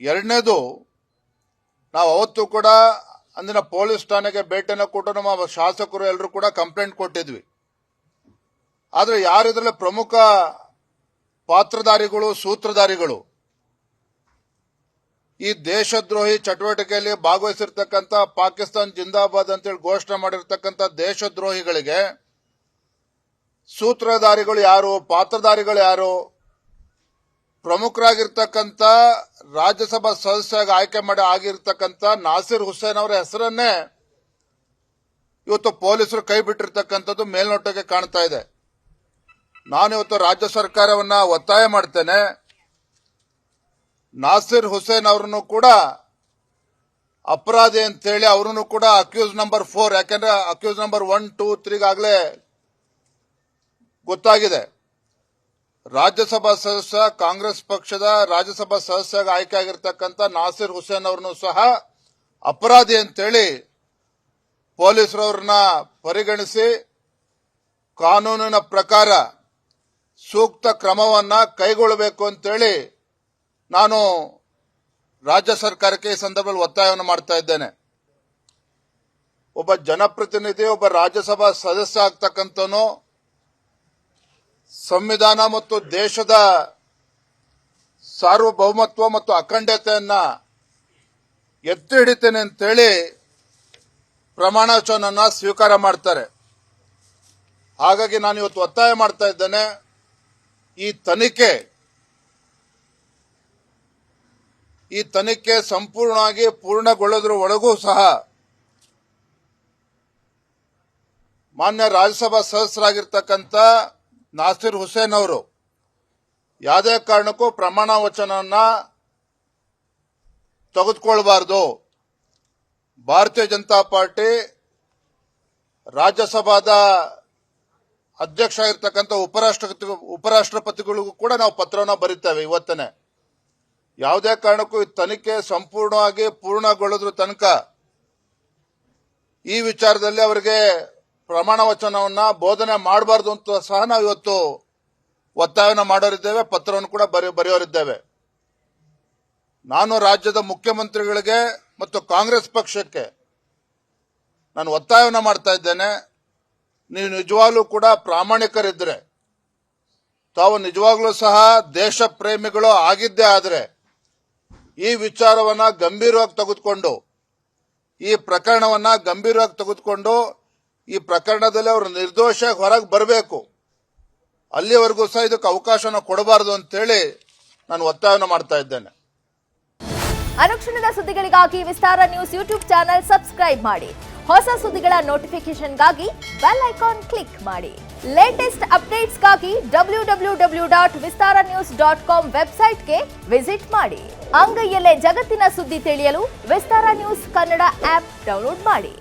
ಎರಡನೇದು, ನಾವು ಅವತ್ತು ಕೂಡ ಅಂದಿನ ಪೊಲೀಸ್ ಠಾಣೆಗೆ ಭೇಟಿಯನ್ನು ಕೊಟ್ಟು ನಮ್ಮ ಶಾಸಕರು ಎಲ್ಲರೂ ಕೂಡ ಕಂಪ್ಲೇಂಟ್ ಕೊಟ್ಟಿದ್ವಿ. ಆದರೆ ಯಾರಿದ್ರಲ್ಲಿ ಪ್ರಮುಖ ಪಾತ್ರಧಾರಿಗಳು, ಸೂತ್ರಧಾರಿಗಳು, ಈ ದೇಶದ್ರೋಹಿ ಚಟುವಟಿಕೆಯಲ್ಲಿ ಭಾಗವಹಿಸಿರ್ತಕ್ಕಂಥ ಪಾಕಿಸ್ತಾನ್ ಜಿಂದಾಬಾದ್ ಅಂತೇಳಿ ಘೋಷಣೆ ಮಾಡಿರ್ತಕ್ಕಂಥ ದೇಶದ್ರೋಹಿಗಳಿಗೆ ಸೂತ್ರಧಾರಿಗಳು ಯಾರು, ಪಾತ್ರಧಾರಿಗಳು ಯಾರು, ಪ್ರಮುಖರಾಗಿರ್ತಕ್ಕಂಥ ರಾಜ್ಯಸಭಾ ಸದಸ್ಯರಾಗಿ ಆಯ್ಕೆ ಮಾಡಿ ಆಗಿರ್ತಕ್ಕಂಥ ನಾಸಿರ್ ಹುಸೇನ್ ಅವರ ಹೆಸರನ್ನೇ ಇವತ್ತು ಪೊಲೀಸರು ಕೈ ಬಿಟ್ಟಿರ್ತಕ್ಕಂಥದ್ದು ಮೇಲ್ನೋಟಕ್ಕೆ ಕಾಣ್ತಾ ಇದೆ. ನಾನು ಇವತ್ತು ರಾಜ್ಯ ಸರ್ಕಾರವನ್ನ ಒತ್ತಾಯ ಮಾಡ್ತೇನೆ, ನಾಸಿರ್ ಹುಸೇನ್ ಅವರನ್ನು ಕೂಡ ಅಪರಾಧಿ ಅಂತೇಳಿ ಅವರನ್ನು ಕೂಡ ಅಕ್ಯೂಸ್ ನಂಬರ್ 4, ಯಾಕೆಂದ್ರೆ ಅಕ್ಯೂಸ್ ನಂಬರ್ 1, 2, 3 ಆಗಲೇ ಗೊತ್ತಾಗಿದೆ. ರಾಜ್ಯಸಭಾ ಸದಸ್ಯ, ಕಾಂಗ್ರೆಸ್ ಪಕ್ಷದ ರಾಜ್ಯಸಭಾ ಸದಸ್ಯ ಆಯ್ಕೆ ಆಗಿರ್ತಕ್ಕಂಥ ನಾಸಿರ್ ಹುಸೇನ್ ಅವರನ್ನು ಸಹ ಅಪರಾಧಿ ಅಂತೇಳಿ ಪೊಲೀಸರವ್ರನ್ನ ಪರಿಗಣಿಸಿ ಕಾನೂನಿನ ಪ್ರಕಾರ ಸೂಕ್ತ ಕ್ರಮವನ್ನ ಕೈಗೊಳ್ಳಬೇಕು ಅಂತೇಳಿ ನಾನು ರಾಜ್ಯ ಸರ್ಕಾರಕ್ಕೆ ಈ ಸಂದರ್ಭದಲ್ಲಿ ಒತ್ತಾಯವನ್ನು ಮಾಡ್ತಾ ಇದ್ದೇನೆ. ಒಬ್ಬ ಜನಪ್ರತಿನಿಧಿ, ಒಬ್ಬ ರಾಜ್ಯಸಭಾ ಸದಸ್ಯ ಆಗ್ತಕ್ಕಂಥವನು ಸಂವಿಧಾನ ಮತ್ತು ದೇಶದ ಸಾರ್ವಭೌಮತ್ವ ಮತ್ತು ಅಖಂಡತೆಯನ್ನ ಎತ್ತಿ ಹಿಡಿತೇನೆ ಅಂತೇಳಿ ಪ್ರಮಾಣ ವಚನವನ್ನ ಸ್ವೀಕಾರ ಮಾಡ್ತಾರೆ. ಹಾಗಾಗಿ ನಾನು ಇವತ್ತು ಒತ್ತಾಯ ಮಾಡ್ತಾ ಇದ್ದೇನೆ, ಈ ತನಿಖೆ ಸಂಪೂರ್ಣವಾಗಿ ಪೂರ್ಣಗೊಳ್ಳೋದ್ರ ಒಳಗೂ ಸಹ ಮಾನ್ಯ ರಾಜ್ಯಸಭಾ ಸದಸ್ಯರಾಗಿರ್ತಕ್ಕಂಥ ನಾಸಿರ್ ಹುಸೇನ್ ಅವರು ಯಾವುದೇ ಕಾರಣಕ್ಕೂ ಪ್ರಮಾಣ ವಚನವನ್ನ ತೆಗೆದುಕೊಳ್ಳಬಾರದು. ಭಾರತೀಯ ಜನತಾ ಪಾರ್ಟಿ ರಾಜ್ಯಸಭಾದ ಅಧ್ಯಕ್ಷ ಆಗಿರ್ತಕ್ಕಂಥ ಉಪರಾಷ್ಟ್ರಪತಿಗಳಿಗೂ ಕೂಡ ನಾವು ಪತ್ರವನ್ನು ಬರೀತೇವೆ ಇವತ್ತನೇ. ಯಾವುದೇ ಕಾರಣಕ್ಕೂ ಈ ತನಿಖೆ ಸಂಪೂರ್ಣವಾಗಿ ಪೂರ್ಣಗೊಳ್ಳೋದ್ರ ತನಕ ಈ ವಿಚಾರದಲ್ಲಿ ಅವರಿಗೆ ಪ್ರಮಾಣ ವಚನವನ್ನ ಬೋಧನೆ ಮಾಡಬಾರದು ಅಂತ ಸಹ ನಾವು ಇವತ್ತು ಒತ್ತಾಯವನ್ನು ಮಾಡೋರಿದ್ದೇವೆ, ಪತ್ರವನ್ನು ಕೂಡ ಬರೆಯೋರಿದ್ದೇವೆ. ನಾನು ರಾಜ್ಯದ ಮುಖ್ಯಮಂತ್ರಿಗಳಿಗೆ ಮತ್ತು ಕಾಂಗ್ರೆಸ್ ಪಕ್ಷಕ್ಕೆ ನಾನು ಒತ್ತಾಯವನ್ನು ಮಾಡ್ತಾ ಇದ್ದೇನೆ, ನೀವು ನಿಜವಾಗ್ಲೂ ಕೂಡ ಪ್ರಾಮಾಣಿಕರಿದ್ರೆ, ತಾವು ನಿಜವಾಗ್ಲೂ ಸಹ ದೇಶ ಪ್ರೇಮಿಗಳು ಆಗಿದ್ದೇ ಆದರೆ ಈ ವಿಚಾರವನ್ನ ಗಂಭೀರವಾಗಿ ತೆಗೆದುಕೊಂಡು, ಈ ಪ್ರಕರಣವನ್ನ ಗಂಭೀರವಾಗಿ ತೆಗೆದುಕೊಂಡು ಈ ಪ್ರಕರಣದಲ್ಲಿ ಅವರು ನಿರ್ದೋಷ ಹೊರಗೆ ಬರಬೇಕು. ಅಲ್ಲಿವರೆಗೂ ಸಹ ಇದಕ್ಕೆ ಅವಕಾಶನ ಕೊಡಬಾರದು ಅಂತೇಳಿ ನಾನು ಒತ್ತಾಯವನ್ನು ಮಾಡ್ತಾ ಇದ್ದೇನೆ. ಅನುಕ್ಷಣದ ಸುದ್ದಿಗಳಿಗಾಗಿ ವಿಸ್ತಾರ ನ್ಯೂಸ್ ಯೂಟ್ಯೂಬ್ ಚಾನೆಲ್ ಸಬ್ಸ್ಕ್ರೈಬ್ ಮಾಡಿ. ಹೊಸ ಸುದ್ದಿಗಳ ನೋಟಿಫಿಕೇಶನ್ಗಾಗಿ ಬೆಲ್ ಐಕಾನ್ ಕ್ಲಿಕ್ ಮಾಡಿ. ಲೇಟೆಸ್ಟ್ ಅಪ್ಡೇಟ್ಸ್ಗಾಗಿ www.vistaranews.com ವೆಬ್ಸೈಟ್ಗೆ ವಿಸಿಟ್ ಮಾಡಿ. ಅಂಗೈಯಲ್ಲೇ ಜಗತ್ತಿನ ಸುದ್ದಿ ತಿಳಿಯಲು ವಿಸ್ತಾರ ನ್ಯೂಸ್ ಕನ್ನಡ ಆಪ್ ಡೌನ್ಲೋಡ್ ಮಾಡಿ.